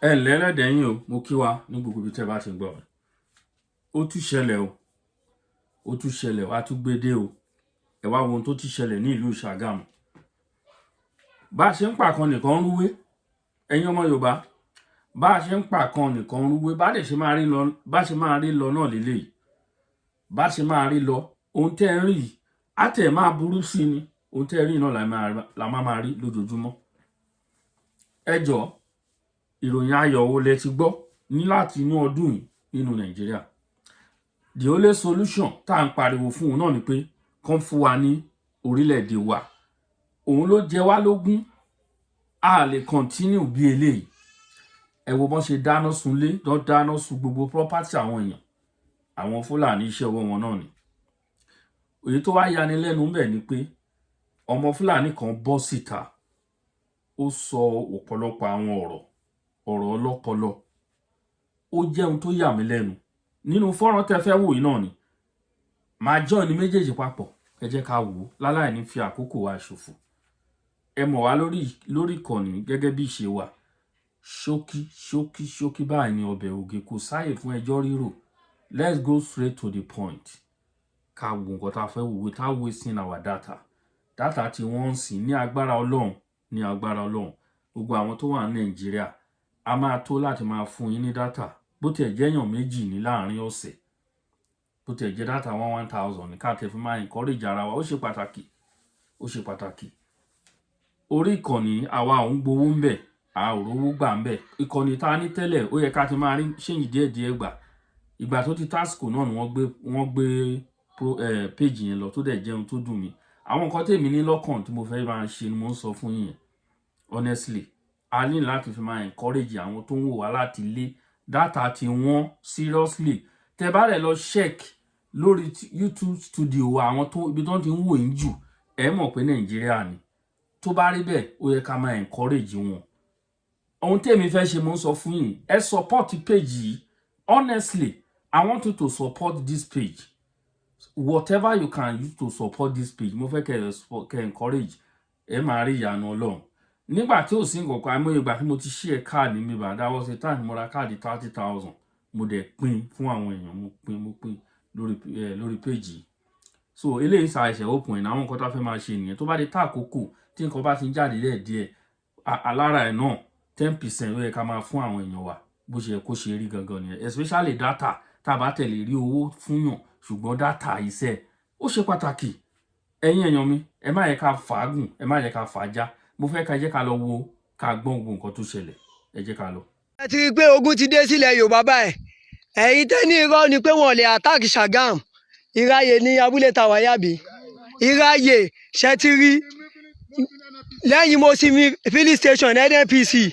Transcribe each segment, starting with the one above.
ẹ ǹlẹ́ lẹ́dẹ̀ẹ́yìn o, mo kí wa ní gbogbo ibi tẹ́ bá ti ń gbọ́ mi. Ó tún ṣẹlẹ̀ o, ó tún ṣẹlẹ̀ wá tún gbé dé o. Ẹ wá wo ohun tó ti ṣẹlẹ̀ ní ìlú Ṣàgámù. Bá a ṣe ń pàkan nìkan ń rúwé, ẹ̀yin ọmọ Yorùbá, bá a ṣe ń pàkan nìkan ń rúwé, bá ṣe máa rí lọ náà lélẹ́yìí. Bá ṣe máa rí lọ, ohun tẹ́ ẹ ń rí yìí, á tẹ̀ máa burú sí ni, ohun tẹ́ ẹ rí náà la máa rí lójoojúmọ́. Ẹ jọ̀ọ́, ìròyìn ayọ̀ wo lẹ ti gbọ́ ní láti inú ọdún yìí nínú Nàìjíríà? The only solution tá à ń pariwo fún òun náà ni pé kán fún wa ní orílẹ̀-èdè wa. Òun ló jẹ wá lógún. A lè continue bí eléyìí. Ẹ wo bọ́n ṣe dáná sunlé, tó dáná sun gbogbo property àwọn èèyàn. Àwọn Fúlàní iṣẹ́ ọwọ́ wọn náà ni. Èyí tó wá yani lẹ́nu ńbẹ̀ ni pé ọmọ Fúlàní kan bọ́ síta. Ó sọ ọ̀pọ̀lọpọ̀ àwọn ọ̀rọ̀ ọlọ́pọlọ. Ó jẹ́ ohun tó yà mí lẹ́nu. Nínú fọ́nrán tẹ́ fẹ́ wò yìí náà ni. Màá join ní méjèèjì papọ̀. Ẹ jẹ́ ká wò ó láláì ní fi àkókò wa ṣòfò. Ẹ mọ̀ wá lórí ìkànnì gẹ́gẹ́ bí ìṣe wa. Ṣókí báyìí ni ọbẹ̀ oge, kò sáyè fún ẹjọ́ rírò. Let's go straight to the point. Ká wo nǹkan tá a fẹ́ wò without wasting our data. Data tí wọ́n ń sìn ní agbára Ọlọ́run. Gbogbo àwọn tó wà ní Nàìjíríà, a máa tó láti máa fún yín ní data. Bó tiẹ̀ jẹ́ èèyàn méjì ní láàrin ọ̀sẹ̀. Bó tiẹ̀ jẹ́ data 1,000 ní ká tẹ̀ fi máa encourage ara wa. Ó ṣe pàtàkì. Orí ìkànnì àwa ò ń gbowó ń bẹ̀, a ò rówó gbà ń bẹ̀. Ìkànnì tá a ní tẹ́lẹ̀ ó yẹ ká ti máa rí ṣéyìn díẹ̀díẹ̀ gbà. Ìgbà tó ti tásìkò náà ni wọ́n gbé page yẹn lọ, tó dẹ̀ jẹun tó dùn mí. Àwọn nǹkan tèmi ní lọ́kàn tí mo fẹ́ máa ṣe ni mo ń sọ fún yín. Honestly, a ní láti fi máa encourage àwọn tó ń wò wá láti lé data tí wọ́n seriously. Tẹ́ bá rẹ̀ lọ check lórí YouTube studio àwọn tó ibi tó ti ń wò yín jù, ẹ mọ̀ pé Nàìjíríà ni. Tó bá rí bẹ́ẹ̀, ó yẹ ká máa encourage wọn. Ohun tèmi fẹ́ ṣe mo ń sọ fún yín, ẹ support page yìí. Honestly, I want you to support this page. Whatever you can use to support this page, mo fẹ́ kẹ́ encourage. Ẹ máa rí ìyanu Ọlọ́run. Nígbà tí ò sí nǹkan kan, àìmọye ìgbà tí mo ti share káàdì mi bá that was a time mo ra káàdì 30,000. Mo dẹ̀ pín fún àwọn èèyàn, mo pín lórí page yìí. So eléyìí ṣàìṣẹ̀ open ẹ̀, àwọn nǹkan tá fẹ́ máa ṣe nìyẹn. Tó bá dé àkókò tí nǹkan bá ti ń jáde díẹ̀, alára ẹ̀ náà 10% ó yẹ ká máa fún àwọn èèyàn wa. Bó ṣe yẹ kó ṣe rí gangan nìyẹn. Especially data tá bá tẹ̀lé rí owó fúnyàn, ṣùgbọ́n data iṣẹ́ ó ṣe pàtàkì. Ẹ̀yin èèyàn mi, ẹ má yẹ ká fàágùn, ẹ má yẹ ká fàájá. Mo fẹ́ ká jẹ́ ká lọ wo ká gbọ́n gbogbo nǹkan tó ṣẹlẹ̀. Ẹ jẹ́ ká lọ. Ẹ ti rí i pé ogun ti dé sílẹ̀ Yorùbá báyìí. Ẹ̀yin tẹ́ ní irọ́ ni pé wọ́n lè attack Ṣàgámù. Ìráyè ní abúlé tàwa yàbí. Ìráyè ṣe ti rí lẹ́yìn Mosimi filling station NNPC.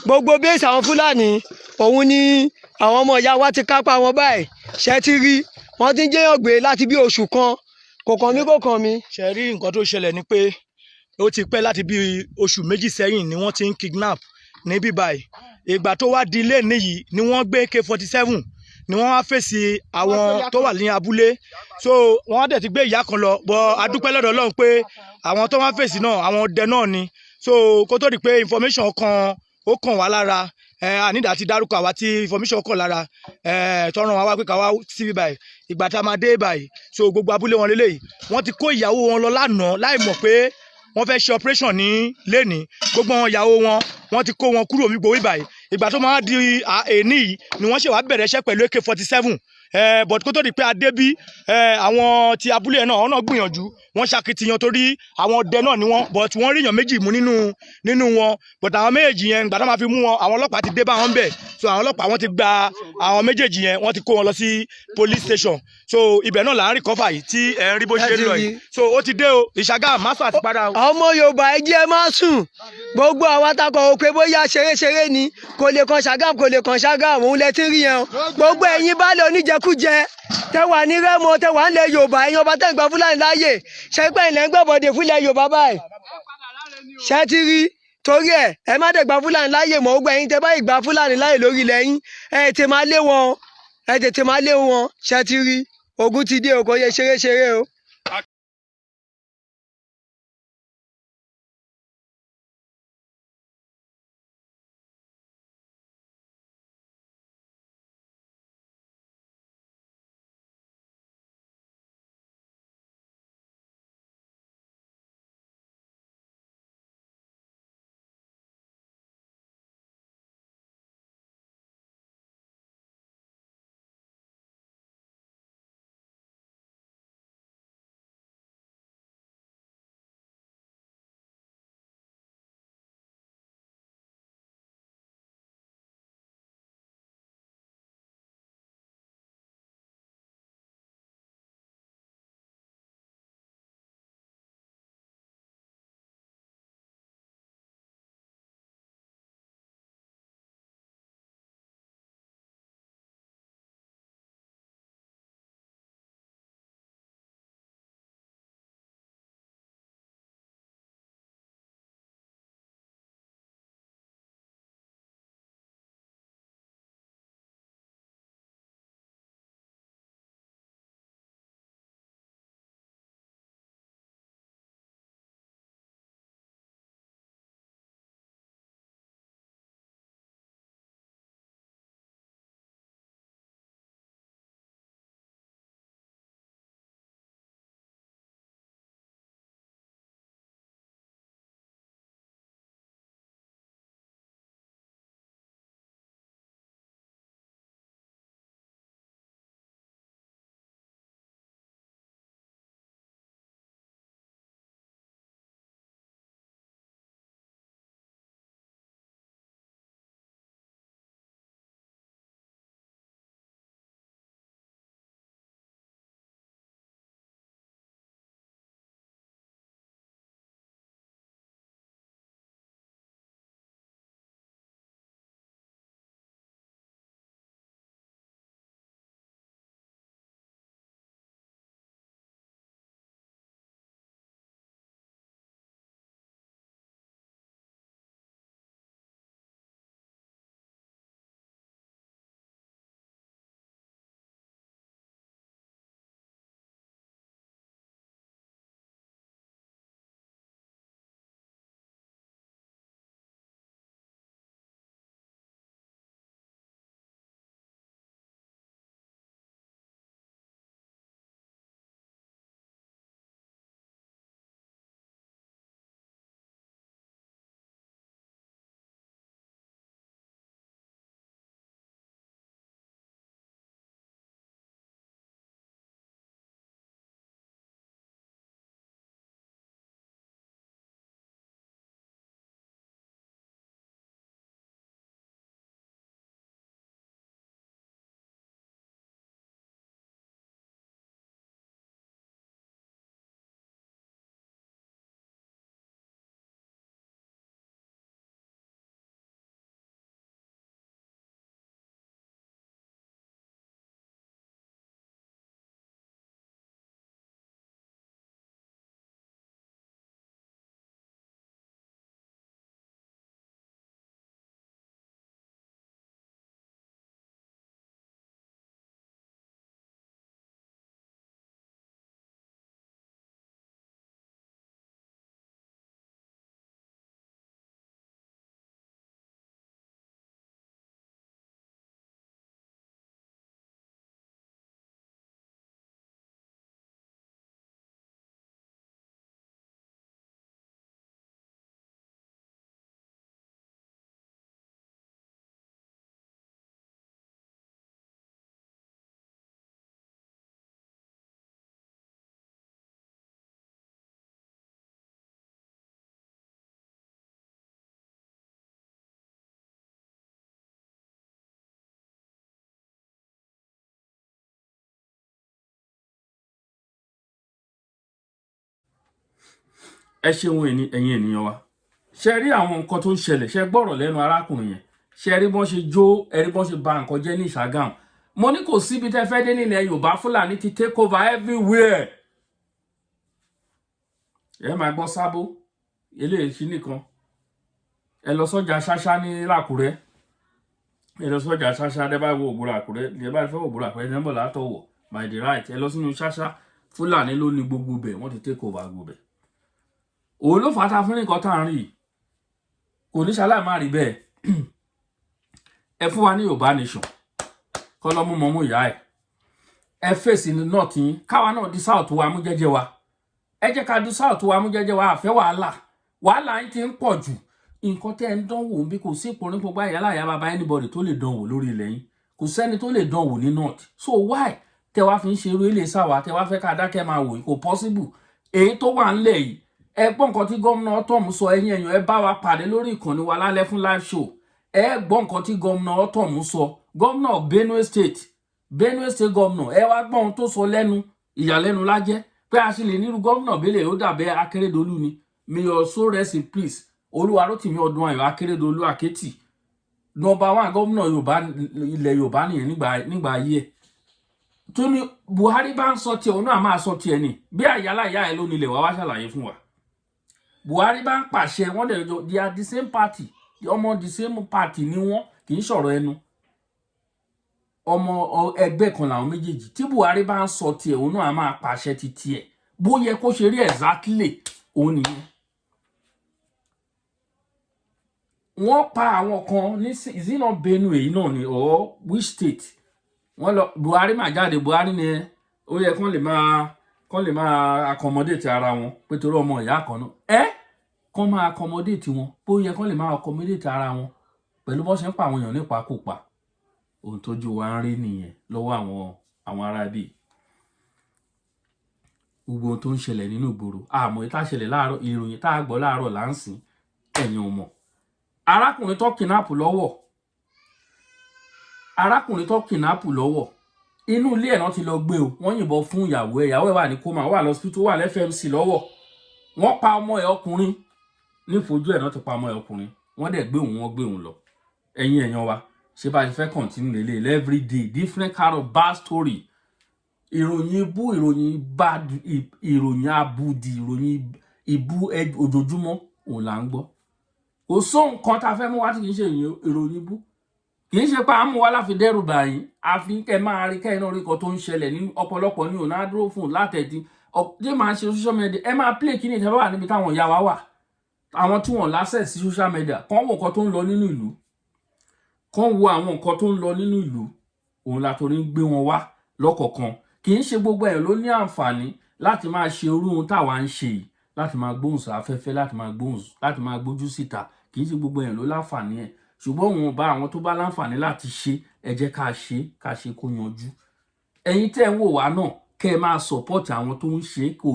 Gbogbo base àwọn Fúlàní òun ni àwọn ọmọ ìyá wa ti kápá wọn báyìí. Ṣe ti rí wọ́n ti ń jẹ́yàn gbé láti bí oṣù kan. Kò kàn mí. Ṣe rí nǹkan tó ṣẹlẹ̀ ni pé ó ti pẹ́ láti bí oṣù méjì sẹ́yìn ni wọ́n ti ń kidnap níbí báyìí. Ìgbà tó wá di ilé níyìí ni wọ́n gbé AK-47 ni wọ́n wá fèsì àwọn tó wà ní abúlé. So wọ́n dẹ̀ ti gbé ìyá kan lọ bọ́ adúpẹ́ lọ́dọ̀ Ọlọ́run pé àwọn tó wá fèsì náà àwọn ọdẹ náà ni. So kó tó di pé information kan ó kàn wá lára, ànídà ti dárúkọ àwa tí information kàn lára, tọ́ràn wá pé ká wá síbí báyìí. Ìgbà tá a máa dé báyìí, so gbogbo abúlé wọn lélẹ́yìí. Wọ́n ti kó ìyàwó wọn lọ lánàá láì mọ̀ pé wọ́n fẹ́ ṣe operation ní lẹ́ni. Gbogbo àwọn ìyàwó wọ́n ti kó wọn kúrò ní gbowó ìbàyìí. Ìgbà tó máa di èní yìí ni wọ́n ṣe wá bẹ̀rẹ̀ iṣẹ́ pẹ̀lú AK-47. But kó tó di pé a dé bí àwọn ti abúlé náà wọ́n náà gbìyànjú, wọ́n ṣakitiyan torí àwọn ọdẹ náà ni wọ́n, but wọ́n ríyàn méjì mú nínú wọn. But àwọn méjèèjì yẹn ìgbà tó máa fi mú wọn, àwọn ọlọ́pàá ti dé bá wọn bẹ̀. So àwọn ọlọ́pàá wọ́n ti gba àwọn méjèèjì yẹn, wọ́n ti kó wọn lọ sí police station. So ibẹ̀ náà là ń recover yìí tí ẹ ń rí bó ṣe lọ yìí. So ó ti dé o, Ìṣàgámù má sùn àti padà o. Ọmọ Yorùbá ẹ jẹ́ má sùn. Gbogbo àwọn atakọ̀ òkè bóyá ṣeré ni kò lè kan Ṣàgámù, òun lẹ ti rí yẹn o. Gbogbo ẹ̀yin baálé oníjẹkújẹ tẹwà ní Rẹ́mọ, tẹwà ń lẹ Yorùbá, ẹ̀yin ọba tẹ́ ń gba Fúlàní láàyè. Ṣe pé ilẹ̀ ń gbẹ̀bọ̀dẹ̀ fúnlẹ̀ Yorùbá báyìí. Ṣe ti rí torí ẹ má dẹ̀ gba Fúlàní láàyè mọ́. Gbogbo ẹ̀yin tẹ́ bá ìgbà Fúlàní láàyè lórí ilẹ̀ yín, ẹ tètè máa lé wọn. Ṣe ti rí ogun ti dé o, kò yẹ ṣeré o. ẹ ṣeun ẹ̀yin ènìyàn wa ṣe rí àwọn nǹkan tó ń ṣẹlẹ̀ ṣe gbọ́rọ̀ lẹ́nu arákùnrin yẹn ṣe rí bọ́n ṣe jó ẹ̀rí bọ́n ṣe ba nǹkan jẹ́ ní Ìṣàgámù mo ní kò síbi tẹ́ fẹ́ dé nílẹ̀ Yorùbá Fúlàní ti take over everywhere ẹ máa gbọ́ Sábó eléyìí nìkan ẹ lọ sọ́jà Ṣáṣá ní Lákùrẹ́ ẹ lọ sọ́jà Ṣáṣá ẹ bá wo Ògbúrò Àkúrẹ́ ẹ bá fẹ́ Ògbúrò Àkúrẹ́ ẹ bọ̀ látọ̀wọ̀ by the right ẹ lọ sínú Ṣáṣá Fúlàní ló ní gbogbo bẹ̀ wọ́n ti take over gbogbo bẹ̀ òun ló fà á ta fún nǹkan tá à ń rí kò ní ṣaláì má rí bẹ́ẹ̀ ẹ fún wa ní Yorùbá nation kọ́ lọ́mú mọ́mú ìyá ẹ fèsì ní north yín káwa náà di south wa mú jẹ́jẹ́ wa ẹ jẹ́ ká di south wa mú jẹ́jẹ́ wa àfẹ́ wàhálà yín ti ń pọ̀ jù nǹkan tẹ́ ń dánwò bí kò sí ìpòrín gbogbo àyàlá àyà bàbá anybody tó lè dánwò lórí ilẹ̀ yín kò sẹ́ni tó lè dánwò ní north so why tẹ́ wá fi ń ṣerú ilé sáwà tẹ́ wá fẹ́ ká dákẹ́ máa wò kò possible èyí tó wà ńlẹ̀ yìí ẹ gbọ́ nǹkan tí gómìnà Ortom sọ ẹ̀yin èèyàn ẹ bá wa pàdé lórí ìkànnì wa lálẹ́ fún live show ẹ gbọ́ nǹkan tí gómìnà Ortom sọ gómìnà Benue State gómìnà ẹ wá gbọ́ ohun tó sọ lẹ́nu ìyàlẹ́nu lájẹ́ pé a sì lè nírú gómìnà Bẹ́lẹ̀ ó dàbẹ́ Akérédolú ni may your soul rest in peace Olúwarótìmí Ọdúnayọ̀ Akérédolú Àkẹ́tì number 1 gómìnà Yorùbá ilẹ̀ Yorùbá nìyẹn nígbà ayé ẹ̀ tó ní Buhari bá ń sọ tiẹ̀ òun náà máa sọ tiẹ̀ ni bí àyálà ìyá ẹ̀ ló nílẹ̀ wá ṣàlàyé fún wa Buhari bá ń pàṣẹ wọ́n dẹ̀ jọ they are the same party ọmọ the same party ni wọ́n kì í sọ̀rọ̀ ẹnu ọmọ ẹgbẹ́ kan làwọn méjèèjì tí Buhari bá ń sọ tiẹ̀ òun náà máa pàṣẹ ti tiẹ̀ bó yẹ kó ṣe rí exactly òun nìyẹn wọ́n pa àwọn kan ní zina Benue yìí náà ni or which state wọ́n lọ Buhari máa jáde Buhari ni ó yẹ kán lè máa accommodate ara wọn pé torí ọmọ ìyá kan náà kán máa accommodate wọn bó yẹ kán lè máa accommodate ara wọn pẹ̀lú bó ṣe ń pa àwọn èèyàn nípakúpa ohun tójú wa ń rí nìyẹn lọ́wọ́ àwọn ará bíi gbogbo ohun tó ń ṣẹlẹ̀ nínú ìgboro àmọ́ ìta ṣẹlẹ̀ láàárọ̀ ìròyìn tá a gbọ́ láàárọ̀ là ń sìn ẹ̀yin ò mọ̀ arákùnrin tó kìnnápù lọ́wọ́ inú ilé ẹ̀ náà ti lọ gbé o wọ́n yìnbọn fún ìyàwó ẹ̀ wà ní kómà wà lọ́sítítù wà lẹ́fẹ̀mc lọ́wọ́ wọ́n pa ọmọ ẹ̀ ọkùnrin nífojú ẹ̀ náà ti pa ọmọ ẹ̀ ọkùnrin wọ́n dẹ̀ gbé òun lọ ẹ̀yin èèyàn wa ṣé bá ti fẹ́ continue lélẹ̀ every day different kind of bad story ìròyìn ibú ìròyìn bad ìròyìn abudi ìròyìn ibú ojoojúmọ́ òun là ń gbọ́ kò sóhun kan tá a fẹ́ mú wá tí kì í ṣe ìròyìn ibú kì í ṣe pa á mú wá láfi dẹ́rù báyìí àfi kẹ́ máa rí kẹ́ iná orí kan tó ń ṣẹlẹ̀ ní ọ̀pọ̀lọpọ̀ ní òun á dúró fún látẹ̀dí ọ̀dẹ́ máa ṣe social media ẹ máa play kíní ìtẹ́wọ́ wà níbi táwọn ìyá wa wà àwọn tí wọ́n láṣẹ̀ sí social media kàn wo nǹkan tó ń lọ nínú ìlú kàn wo àwọn nǹkan tó ń lọ nínú ìlú òun la torí ń gbé wọn wá lọ́kọ̀ọ̀kan kì í ṣe gbogbo ẹ̀ ló ní àǹfààní láti máa ṣe irú ohun táwa ń ṣe yìí láti máa gbóhùn sáfẹ́fẹ́ láti máa gbójú síta kì í ṣe gbogbo ẹ̀ ló láǹfààní ẹ̀ ṣùgbọ́n òun bá àwọn tó bá láǹfààní láti ṣe ẹ jẹ́ ká ṣe kó yanjú ẹ̀yin tẹ́ ń wò wá náà kẹ́ ẹ máa support àwọn tó ń ṣe kò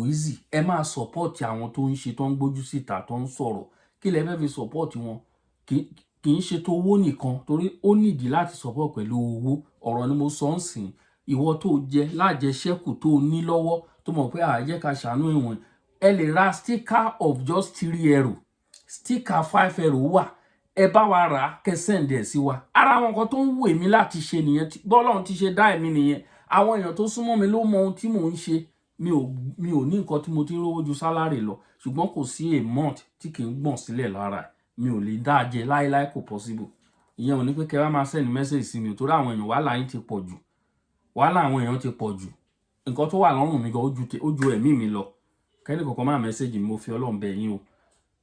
easy ẹ máa support àwọn tó ń ṣe tó ń gbójú síta tó ń sọ̀rọ̀ kí lẹ fẹ́ fi support wọn kì í ṣe tó owó nìkan torí ó nídìí láti support pẹ̀lú owó ọ̀rọ̀ ni mo sọ ń sìn ìwọ tó jẹ lájẹṣẹ́kù tó ní lọ́wọ́ tó mọ̀ pé àjẹ́ ká ṣàánú ìwọ̀n ẹ lè ra sticker of just 3 euro sticker 5 euro wà ẹ bá wa rà á kẹ́ send ẹ̀ sí wa ara àwọn nǹkan tó ń wù mí láti ṣe nìyẹn bọ́lọ́run ti ṣe dá èmi nìyẹn àwọn èèyàn tó súnmọ́ mi ló mọ ohun tí mò ń ṣe mi ò ní nǹkan tí mo ti rówó ju sálárì lọ ṣùgbọ́n kò sí a month tí kì í gbọ̀n sílẹ̀ lára mi ò lè dá jẹ láéláé kò possible ìyẹn ò ní pé kẹ́ wá máa send message sí mi torí àwọn èèyàn wàhálà yín ti pọ̀ jù wàhálà àwọn èèyàn ti pọ̀ jù nǹkan tó wà lọ́rùn mi gan ó ju ẹ̀mí mi lọ kẹ́ni kankan máa message mi mo fi Ọlọ́run bẹ̀ yín o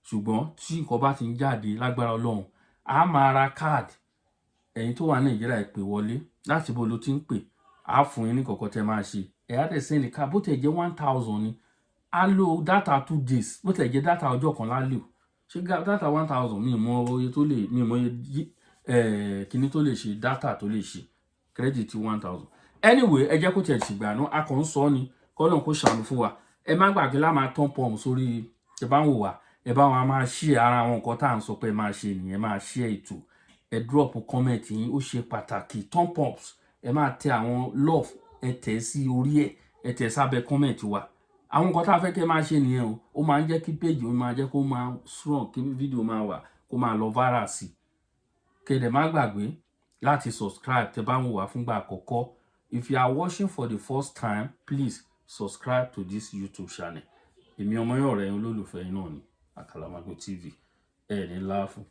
ṣùgbọ́n tí nǹkan bá ti ń jáde lágbára Ọlọ́run a máa ra card ẹ̀yin tó wà Nàìjíríà pè wọlé láti bó ló ti ń pè á fún yín ní kọ̀ọ̀kan tẹ́ máa ṣe ẹ̀ á tẹ̀ sẹ́ni ká bó tẹ̀ jẹ́ 1000 ni á lo data 2 days bó tẹ̀ jẹ́ data ọjọ́ kan lálẹ́ o ṣé data 1000 mi mọ oye tó lè mi mọ oye kíní tó lè ṣe data tó lè ṣe credit 1000 anyway ẹ jẹ́ kó tẹ̀ ṣìgbà náà a kàn ń sọ ni kọ́lọ́n kó ṣàánú fún wa ẹ má gbàgbé lá máa tán pọ́ọ̀mù sórí ẹ bá ń wò wá ẹ bá wọn máa share ara àwọn nǹkan tá à ń sọ pé máa ṣe nìyẹn máa share ètò ẹ drop comment yín ó ṣe pàtàkì thumb ups ẹ máa tẹ àwọn love ẹ tẹ̀ sí orí ẹ tẹ̀ sábẹ́ comment wa àwọn nǹkan tá a fẹ́ kẹ́ máa ṣe nìyẹn o ó máa ń jẹ́ kí page ó máa jẹ́ kó máa strong kí fídíò máa wà kó máa lọ viral sí kéde má gbàgbé láti subscribe tẹ́ bá ń wò wá fúngbà àkọ́kọ́. If you are watching for the first time, please subscribe to this YouTube channel. Èmi ọmọ yín ọ̀rẹ́ yín olólùfẹ́ yín náà ni Àkàlàmàgbò TV. Ẹ ní láàfún.